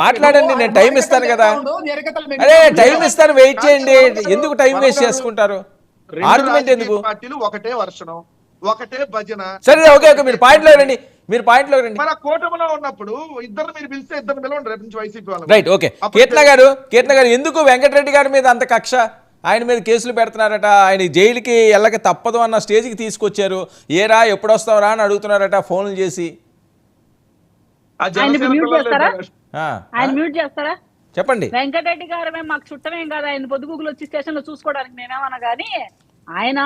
మాట్లాడండి, నేను టైం ఇస్తాను కదా. అరే టైం ఇస్తాను, వెయిట్ చేయండి. ఎందుకు టైం వేస్ట్ చేసుకుంటారు? ఆర్గ్యుమెంట్ ఎందుకు? పార్టీలు ఒకటే వర్షం, ఒకటే భజన. సరే ఓకే ఓకే, మీరు పాయింట్లో రండి, మీరు పాయింట్లో రండి. మన కూటమిలో ఉన్నప్పుడు ఇద్దరు మీరు పిలిస్తే ఇద్దరు పిలవండి రేపు నుంచి వైసీపీ వాళ్ళు. Right, okay. కీర్తన గారు ఎందుకు వెంకటరెడ్డి గారి మీద అంత కక్ష? ఆయన మీద కేసులు పెడుతున్నారట, ఆయన జైలుకి వెళ్ళక తప్పదు అన్న స్టేజ్కి తీసుకొచ్చారు. ఏరా ఎప్పుడు వస్తావురా అని అడుగుతున్నారట ఫోన్లు చేసి. ఆయన మ్యూట్ చేస్తారా? చెప్పండి. వెంకటరెడ్డి గారు మేము మాకు చుట్టమేం కాదు, ఆయన పొద్దుగూగులు వచ్చి స్టేషన్ లో చూసుకోవడానికి మేమేమన్నా గానీ ఆయన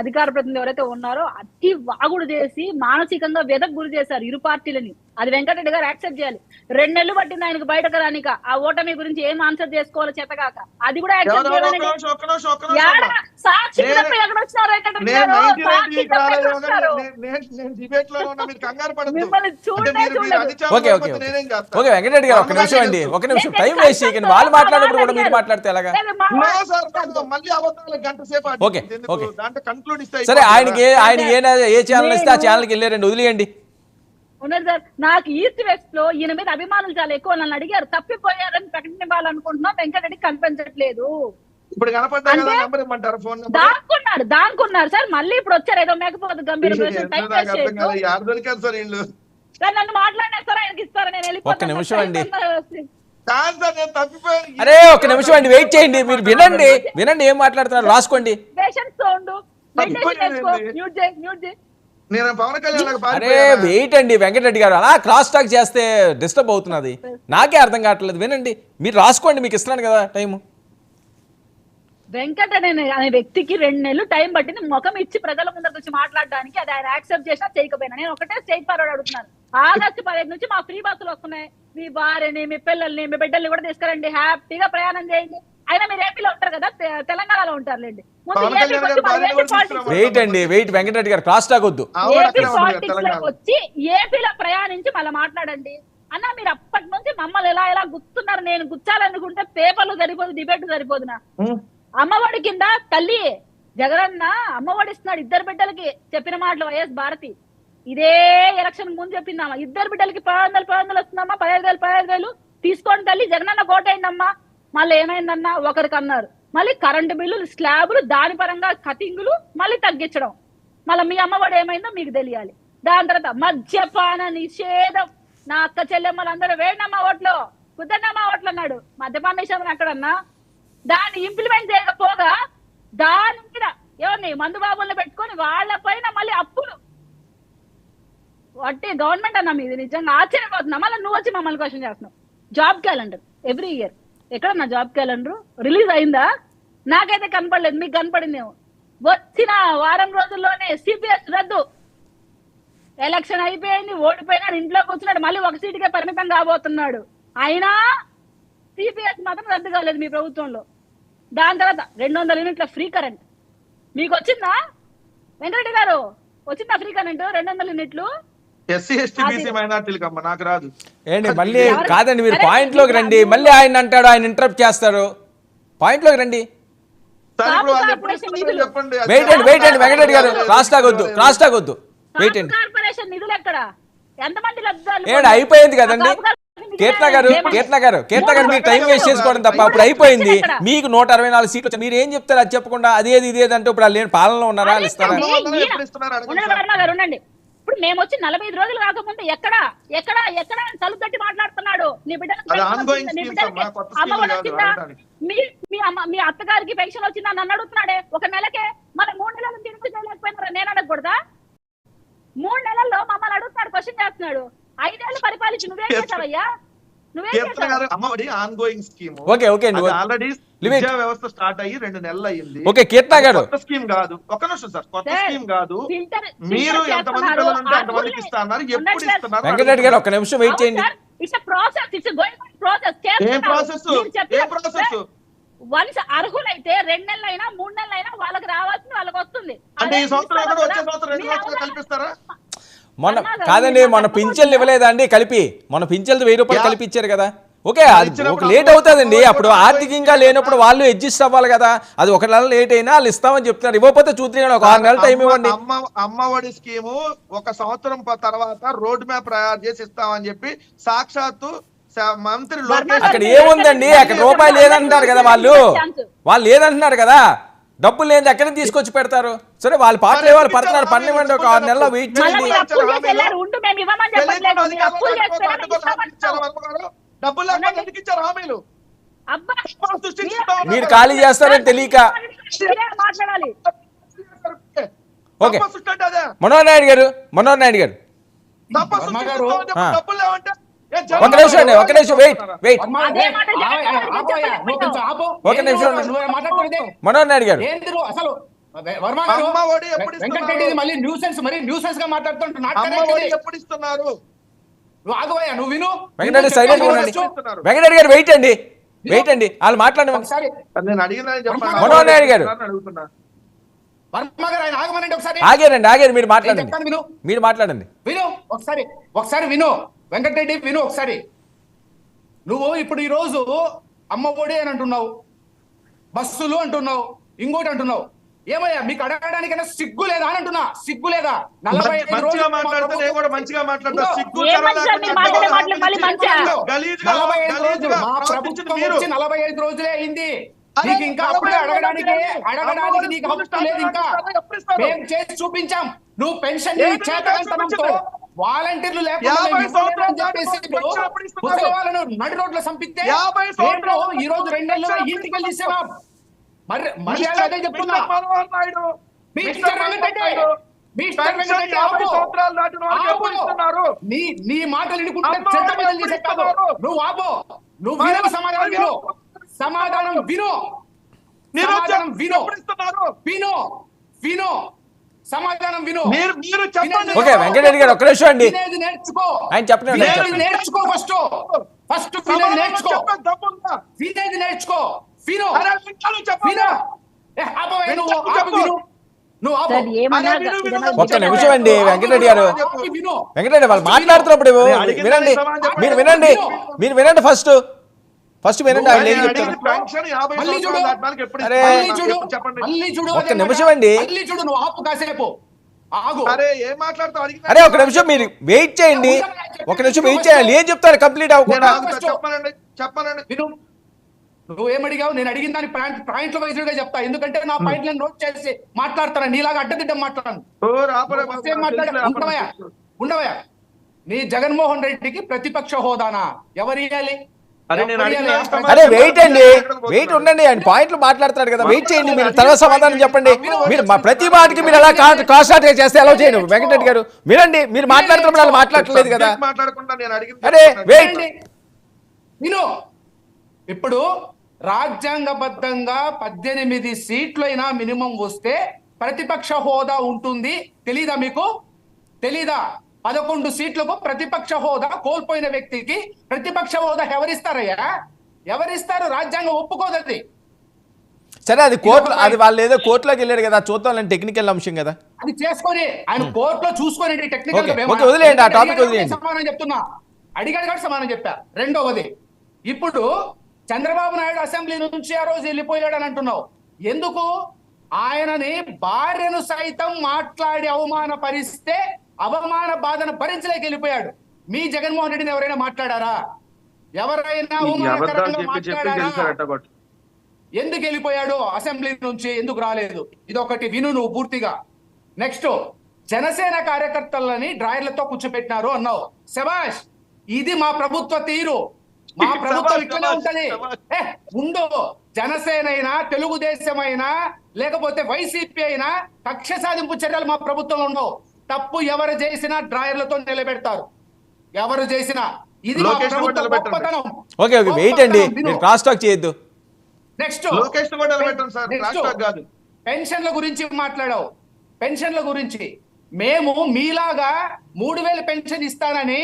అధికార ప్రతినిధి ఎవరైతే ఉన్నారో అతి వాగుడు చేసి మానసికంగా వెదకు గురి చేశారు ఇరు పార్టీలని. అది వెంకటరెడ్డి గారు యాక్సెప్ట్ చేయాలి. 2 నెలలు పట్టింది ఆయనకు బయటకు రానిక, ఆ ఓటమి గురించి ఏం ఆన్సర్ చేసుకోవాలో చేతగాక అది కూడా యాక్సెప్ట్ చేయాలి. సాక్షి ఎక్కడ వచ్చినారు వెంకటరెడ్డి గారు? మిమ్మల్ని ఓకే ఓకే ఓకే వెంకటరెడ్డి గారు ఒక నిమిషం అండి, ఒక నిమిషం టైం వేస్ట్ చేయకండి. వాళ్ళు మాట్లాడినప్పుడు కూడా మీరు మాట్లాడితే ఎలాగా? ఓకే ఓకే సరే, ఆయనకి ఏ ఛానల్ ఇస్తే ఆ ఛానల్కి వెళ్ళారండి, వదిలేయండి. ఉన్నారు సార్, నాకు ఈస్ట్ వెస్ట్ లో ఈయన మీద అభిమానులు చాలా ఎక్కువ. నన్ను అడిగారు తప్పిపోయారని ప్రకటన ఇవ్వాలనుకుంటున్నాం, వెంకటరెడ్డి కనిపించట్లేదు. దానుకున్నారు సార్, మళ్ళీ ఇప్పుడు వచ్చారు ఏదో మేకపోతే గంభీర సార్. నన్ను మాట్లాడినారు ఆయనకి ఇస్తారా? నేను ఒక్క నిమిషం అండి, వెళ్ళిపోతాను. అరే ఒక్క నిమిషం అండి, వెయిట్ చేయండి. మీరు వినండి, వినండి ఏం మాట్లాడుతున్నారు, రాసుకోండి. అరే వెయిట్ అండి వెంకటరెడ్డి గారు, అలా క్రాస్ టాక్ చేస్తే డిస్టర్బ్ అవుతున్నది, నాకే అర్థం కావట్లేదు. వినండి, మీరు రాసుకోండి, మీకు ఇస్తున్నాను కదా టైము. వెంకటరెడ్డి అనే వ్యక్తికి 2 నెలలు టైం పట్టింది ముఖం ఇచ్చి ప్రజల ముందరకు వచ్చి మాట్లాడడానికి. అది ఆయన యాక్సెప్ట్ చేసినా చేయకపోయినా నేను ఒకటే స్ట్రైట్ ఫార్వర్డ్ అడుగుతున్నాను. ఆగస్టు 15 నుంచి మా ఫ్రీ బస్సులు వస్తున్నాయి. మీ భార్యని, మీ పిల్లల్ని, మీ బిడ్డల్ని కూడా తీసుకురండి, హ్యాపీగా ప్రయాణం చేయండి. అయినా మీరు ఏపీలో ఉంటారు కదా, తెలంగాణలో ఉంటారులేండి. వెయిట్ అండి, వెయిట్ వెంకటరెడ్డి గారు, క్రాస్ టాక్ వద్దు. ఏపీ పాలిటిక్స్ లోకి వచ్చి ఏపీలో ప్రయాణించి మళ్ళీ మాట్లాడండి అన్న. మీరు అప్పటి నుంచి మమ్మల్ని ఎలా గుర్తున్నారు. నేను గుర్చాలనుకుంటే పేపర్లు సరిపోదు, డిబేట్ సరిపోదు. నా అమ్మఒడి కింద తల్లి జగనన్న అమ్మఒడి ఇస్తున్నాడు 2 బిడ్డలకి. చెప్పిన మాటలు వైఎస్ భారతి ఇదే ఎలక్షన్ ముందు చెప్పిందమ్మా, 2 బిడ్డలకి 500 వస్తుందమ్మా, 15,000 తీసుకోండి తల్లి, జగనన్న కోటైందమ్మా. మళ్ళీ ఏమైందన్నా, ఒకరికి అన్నారు. మళ్ళీ కరెంటు బిల్లులు, స్లాబులు, దాని పరంగా కటింగులు మళ్ళీ తగ్గించడం. మళ్ళీ మీ అమ్మఒడి ఏమైందో మీకు తెలియాలి. దాని తర్వాత మద్యపాన నిషేధం. నా అక్క చెల్లెమ్మలు అందరూ వేడినమ్మా ఓట్లు, కుదన్నమ్మా ఓట్లు అన్నాడు. మద్యపాన నిషేధం ఎక్కడన్నా? దాన్ని ఇంప్లిమెంట్ చేయకపోగా దాని మీద ఎవరిని మందు బాబుల్ని పెట్టుకొని వాళ్ళ పైన మళ్ళీ అప్పులు. వట్టి గవర్నమెంట్ అన్నా మీది, నిజంగా ఆశ్చర్యపోతున్నా. మళ్ళీ నువ్వు వచ్చి మమ్మల్ని క్వశ్చన్ చేస్తున్నావు. జాబ్ క్యాలెండర్ ఎవ్రీ ఇయర్ ఎక్కడన్నా జాబ్ క్యాలెండర్ రిలీజ్ అయిందా? నాకైతే కనపడలేదు, మీకు కనపడిందేమో. వచ్చిన వారం రోజుల్లోనే సిపిఎస్ రద్దు. ఎలక్షన్ అయిపోయింది, ఓడిపోయినాడు, ఇంట్లో కూర్చున్నాడు, మళ్ళీ ఒక సీటుకే పరిమితం కాబోతున్నాడు. అయినా సిపిఎస్ మాత్రం రద్దు కాలేదు మీ ప్రభుత్వంలో. దాని తర్వాత 200 యూనిట్ల ఫ్రీ కరెంట్ మీకు వచ్చిందా వెంకటరెడ్డి గారు? వచ్చిందా ఫ్రీ కరెంట్ 200 యూనిట్లు? నాకు రాదు ఏంటి మళ్ళీ? కాదండి, మీరు పాయింట్ లోకి రండి. మళ్ళీ ఆయన అంటాడు, ఆయన ఇంటరప్ట్ చేస్తారు. పాయింట్ లోకి రండి. వెయిట్ అండి వెంకటరెడ్డి గారు, క్రాస్ టాక్ వద్దు. వెయిట్ అండి, కార్పొరేషన్ నిధులు ఎక్కడ? ఎంతమంది ఏడు అయిపోయింది కదండి. కీర్తన గారు మీరు టైం వేస్ట్ చేసుకోవడం తప్ప. అప్పుడు అయిపోయింది, మీకు 164 సీట్లు వచ్చాయి. మీరు ఏం చెప్తారు అది చెప్పకుండా అదేది ఇదేది అంటే ఇప్పుడు లేని పాలనలో ఉన్నారా? ఇస్తారా? ఇప్పుడు మేము వచ్చి 45 రోజులు కాకముందు ఎక్కడ తలుపు తట్టి మాట్లాడుతున్నాడు. నీ మీ అత్తగారికి పెన్షన్ వచ్చిందా నన్ను అడుగుతున్నాడే. ఒక నెలకే మన 3 నెలలు తిరిగి చేయలేకపోయినారా? నేను అడగకూడదా? 3 నెలల్లో మమ్మల్ని అడుగుతున్నాడు, క్వశ్చన్ చేస్తున్నాడు. 5 ఏళ్ళు పరిపాలించి నువ్వేం చేశావయ్యా? వ్యవస్థ స్టార్ట్ అయ్యి 2 నెలలు అయ్యింది. కొత్త స్కీమ్ కాదు, ఒక నిమిషం సార్, కొత్త స్కీమ్ కాదు. మీరు ఎంతమంది పిల్లలు ఉంటే అంతమందికి ఇస్తున్నారు, ఎప్పుడు ఇస్తున్నారు? వెంకటరెడ్డి గారు ఒక్క నిమిషం వెయిట్ చేయండి. వన్స్ అర్హులైతే 2 నెలలైనా 3 నెలలైనా వాళ్ళకి రావాల్సింది వాళ్ళకి వస్తుంది. అంటే ఈ సంవత్సరం వచ్చే సంవత్సరం 2 సంవత్సరాలు కల్పిస్తారా? మొన్న కాదండి, మన పింఛన్లు ఇవ్వలేదా అండి కలిపి? మన పింఛన్లు 1000 రూపాయలు కలిపి ఇచ్చారు కదా. ఓకే, అది ఒక లేట్ అవుతుందండి. అప్పుడు ఆర్థికంగా లేనప్పుడు వాళ్ళు అడ్జస్ట్ అవ్వాలి కదా. అది 1 నెల లేట్ అయినా వాళ్ళు ఇస్తామని చెప్తున్నారు. ఇవ్వకపోతే చూద్దాం, ఒక 6 నెలల టైం ఇవ్వండి. అమ్మఒడి స్కీము 1 సంవత్సరం తర్వాత రోడ్ మ్యాప్ తయారు చేసి ఇస్తామని చెప్పి సాక్షాత్తు మంత్రి అక్కడ ఏముందండి, అక్కడ రూపాయి లేదంటున్నారు కదా వాళ్ళు లేదంటున్నారు కదా, డబ్బులు లేదు ఎక్కడ తీసుకొచ్చి పెడతారు? సరే వాళ్ళ పాటలు వాళ్ళు పడుతున్నారు, పన్నెండు ఒక 6 నెలలు వెయిట్ చేయండి. మీరు ఖాళీ చేస్తారని తెలియక. ఓకే మనోహర్ నాయుడు గారు ఒక నిమిషం వెయిట్. ఒక నిమిషం మనోహర్ నాయుడు గారు, మళ్ళీ న్యూసెన్స్ గా మాట్లాడుతుంటున్నారు. వెంకటరెడ్డి సైలెంట్ ఉండండి. వెంకటరెడ్డి గారు వెయిట్ అండి వాళ్ళు మాట్లాడండి. మనోహర్ నాయుడు గారు ఆగారు, మీరు మాట్లాడండి. విను ఒకసారి విను వెంకటరెడ్డి, విను ఒకసారి. నువ్వు ఇప్పుడు ఈ రోజు అమ్మ ఒడి అని అంటున్నావు, బస్సులు అంటున్నావు, ఇంకోటి అంటున్నావు. ఏమయ్యా మీకు అడగడానికైనా సిగ్గు లేదా అని అంటున్నా? సిగ్గు లేదా? 45 రోజులు అయింది. నీకు ఇంకా అప్పుడే అడగడానికి నీకు హక్కు లేదు. ఇంకా మేము చేసి చూపించాం. నువ్వు పెన్షన్ చేతనంతో వాలంటీర్లు లేకుండా వాళ్ళను నడి రోడ్లో చంపితే ఈ రోజు 2 నెలలుగా ఇంటికి వెళ్ళి ఇచ్చేవా? మరి అదే చెప్తున్నా. నీ మాటలు వినుకుంటే నువ్వు ఆపో. నువ్వు విను, సమాధానం విను. సమాధానం విను. ఓకే వెంకటరెడ్డి గారు ఒక్క నిమిషం అండి, ఆయన చెప్పండి. నేర్చుకో ఫస్ట్ వినేది నేర్చుకో. ఒక్క నిమిషం అండి వెంకటరెడ్డి గారు. వాళ్ళు మాట్లాడుతున్నప్పుడు మీరు వినండి ఫస్ట్ వినండి. ఆయన ఏం చెప్తారు? ఒక్క నిమిషం అండి, అరే ఒక నిమిషం మీరు వెయిట్ చేయండి. ఒక నిమిషం వెయిట్ చేయాలి. ఏం చెప్తారు కంప్లీట్ అవ్వకుండా? చెప్పాలండి. నువ్వేమడిగావు? నేను అడిగిన దాని పాయింట్ల వైజ్ గా చెప్తా. ఎందుకంటే నా పాయింట్ నోట్ చేసి మాట్లాడతాను. నీలాగా అడ్డదిడ్డం మాట్లాడాను. ఉండవయా నీ జగన్మోహన్ రెడ్డికి ప్రతిపక్ష హోదానా ఎవరు ఇవ్వాలి? అరే వెయిట్ ఉండండి. ఆయన పాయింట్లు మాట్లాడతాడు కదా, వెయిట్ చేయండి. మీరు తర్వాత సమాధానం చెప్పండి. మీరు ప్రతి మాటకి మీరు అలా కాస్ట్ చేస్తే ఎలా చేయండి? వెంకటరెడ్డి గారు వినండి, మీరు మాట్లాడుతున్నప్పుడు అలా మాట్లాడలేదు కదా. అరే వెయిట్ విను. ఇప్పుడు రాజ్యాంగబద్ధంగా 18 సీట్లైనా మినిమం వస్తే ప్రతిపక్ష హోదా ఉంటుంది. తెలీదా మీకు? తెలీదా? 11 సీట్లకు ప్రతిపక్ష హోదా కోల్పోయిన వ్యక్తికి ప్రతిపక్ష హోదా ఎవరిస్తారయ్యా? ఎవరిస్తారు? రాజ్యాంగం ఒప్పుకోదది. సరే అది కోర్టు, అది వాళ్ళు ఏదో కోర్టులోకి వెళ్ళారు కదా, చూద్దాం. టెక్నికల్ అంశం కదా, అది చేసుకొని ఆయన కోర్టులో చూసుకొని టెక్నికల్ వదిలేయండి, ఆ టాపిక్ వదిలేయండి. సమాధానం చెప్తున్నా. అడిగాడు సమాధానం చెప్పా. రెండవది, ఇప్పుడు చంద్రబాబు నాయుడు అసెంబ్లీ నుంచి ఆ రోజు వెళ్ళిపోయాడు అని అంటున్నావు. ఎందుకు? ఆయనని భార్యను సైతం మాట్లాడి అవమానపరిస్తే అవమాన బాధను భరించలేక వెళ్ళిపోయాడు. మీ జగన్మోహన్ రెడ్డిని ఎవరైనా మాట్లాడారా? ఎవరైనా ఎందుకు వెళ్ళిపోయాడు అసెంబ్లీ నుంచి? ఎందుకు రాలేదు? ఇదొకటి విను నువ్వు పూర్తిగా. నెక్స్ట్, జనసేన కార్యకర్తలని డ్రాయర్లతో కూర్చోబెట్టినారు అన్నావు. శభాష్, ఇది మా ప్రభుత్వ తీరు. మా ప్రభుత్వం ఇట్లనే ఉంటది. ఉండు, జనసేన అయినా తెలుగుదేశం అయినా లేకపోతే వైసీపీ అయినా కక్ష సాధింపు చర్యలు మా ప్రభుత్వంలో ఉండవు. తప్పు ఎవరు చేసినా డ్రాయర్లతో నిలబెడతారు. ఎవరు చేసినా ఇది మా ప్రభుత్వ గొప్పతనం. ఓకే వెయిట్ అండి, మీరు క్రాస్ టాక్ చేయొద్దు. నెక్స్ట్, పెన్షన్ల గురించి మాట్లాడావు. పెన్షన్ల గురించి మేము మీలాగా 3000 పెన్షన్ ఇస్తానని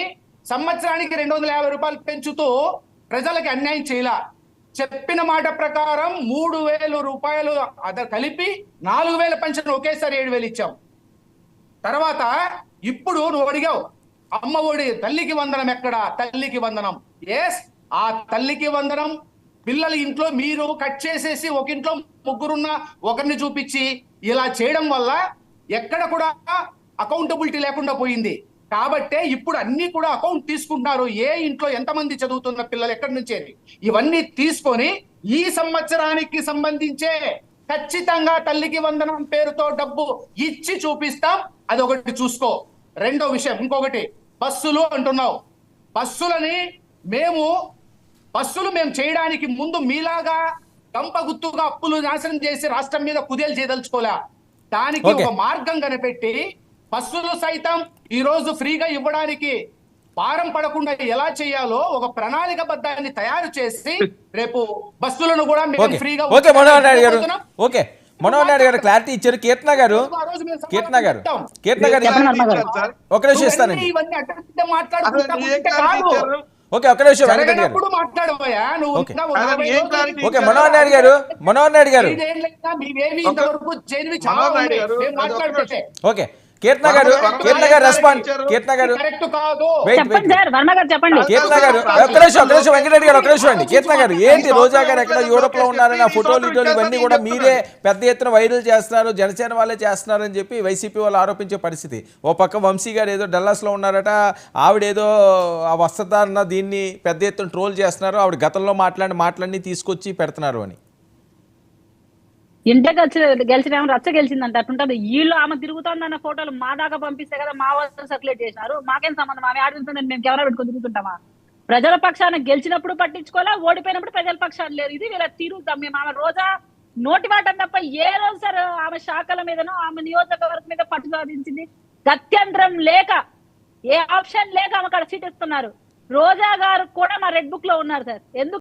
సంవత్సరానికి 250 రూపాయలు పెంచుతూ ప్రజలకి అన్యాయం చేయాల. చెప్పిన మాట ప్రకారం 3000 రూపాయలు కలిపి 4000 పెన్షన్ ఒకేసారి 7000 ఇచ్చాం. తర్వాత ఇప్పుడు నువ్వు అడిగావు అమ్మ ఒడి, తల్లికి వందనం ఎక్కడా? తల్లికి వందనం. ఎస్, ఆ తల్లికి వందనం పిల్లల ఇంట్లో మీరు కట్ చేసేసి ఒక ఇంట్లో ముగ్గురున్న ఒకరిని చూపించి ఇలా చేయడం వల్ల ఎక్కడ కూడా అకౌంటబిలిటీ లేకుండా పోయింది. కాబట్టే ఇప్పుడు అన్ని కూడా అకౌంట్ తీసుకుంటున్నారు. ఏ ఇంట్లో ఎంతమంది చదువుతున్న పిల్లలు ఎక్కడి నుంచి అని ఇవన్నీ తీసుకొని ఈ సంవత్సరానికి సంబంధించే ఖచ్చితంగా తల్లికి వందనం పేరుతో డబ్బు ఇచ్చి చూపిస్తాం. అది ఒకటి చూసుకో. రెండో విషయం ఇంకొకటి, బస్సులు అంటున్నావు. బస్సులు మేము చేయడానికి ముందు మీలాగా గంప గుత్తుగా అప్పులు నాశనం చేసి రాష్ట్రం మీద కుదేలు చేయదలుచుకోలే. దానికి ఒక మార్గం కనిపెట్టి బస్సులు సైతం ఈ రోజు ఫ్రీగా ఇవ్వడానికి భారం పడకుండా ఎలా చేయాలో ఒక ప్రణాళికబద్ధాన్ని తయారు చేసి రేపు బస్సులను కూడా మేము ఫ్రీగా ఓకే మనోహర్ నాయుడు గారు క్లారిటీ ఇచ్చారు. కీర్తన గారు ఒక నిమిషం ఇస్తానండి. ఓకే ఒక నిమిషం వెంకటరెడ్డి గారు. ఓకే మనోహర్ నాయుడు గారు ఓకే కీర్తన గారు రెస్పాండ్. కీర్తన గారు కీర్తన గారు ఒక్క నిమిషం వెంకటరెడ్డి గారు ఒక నిమిషం అండి. కీర్తన గారు ఏంటి రోజా గారు ఎక్కడ యూరోప్ లో ఉన్నారని ఆ ఫోటోలు ఇవన్నీ కూడా మీరే పెద్ద ఎత్తున వైరల్ చేస్తున్నారు, జనసేన వాళ్ళే చేస్తున్నారని చెప్పి వైసీపీ వాళ్ళు ఆరోపించే పరిస్థితి. ఓ పక్క వంశీ గారు ఏదో డల్లాస్ లో ఉన్నారట, ఆవిడేదో ఆ వస్త్రధారణ దీన్ని పెద్ద ఎత్తున ట్రోల్ చేస్తున్నారు, ఆవిడ గతంలో మాట్లాడి తీసుకొచ్చి పెడుతున్నారు అని. ఇంటే గెలిచిన రచ్చ గెలిచిందంట అట్టుంటది. వీళ్ళు ఆమె తిరుగుతుందన్న ఫోటోలు మా దాకా పంపిస్తే కదా మా వాళ్ళు సర్క్యులేట్ చేసినారు. మాకేం సంబంధం, ఆమె ఆడుతుందని మేము కెమెరా పెట్టుకుని తిరుగుతుంటామా? ప్రజల పక్షాన గెలిచినప్పుడు పట్టించుకోలే, ఓడిపోయినప్పుడు ప్రజల పక్షాన లేదు. ఇది వీళ్ళ తిరుగుతాం మేము. ఆమె రోజా నోటి మాట తప్ప ఏ రోజు సార్ ఆమె శాఖల మీదనో ఆమె నియోజకవర్గం మీద పట్టు సాధించింది? గత్యంతరం లేక, ఏ ఆప్షన్ లేక ఆమె అక్కడ సీట్ ఇస్తున్నారు. రోజా గారు కూడా మా రెడ్ బుక్ లో ఉన్నారు సార్. ఎందుకు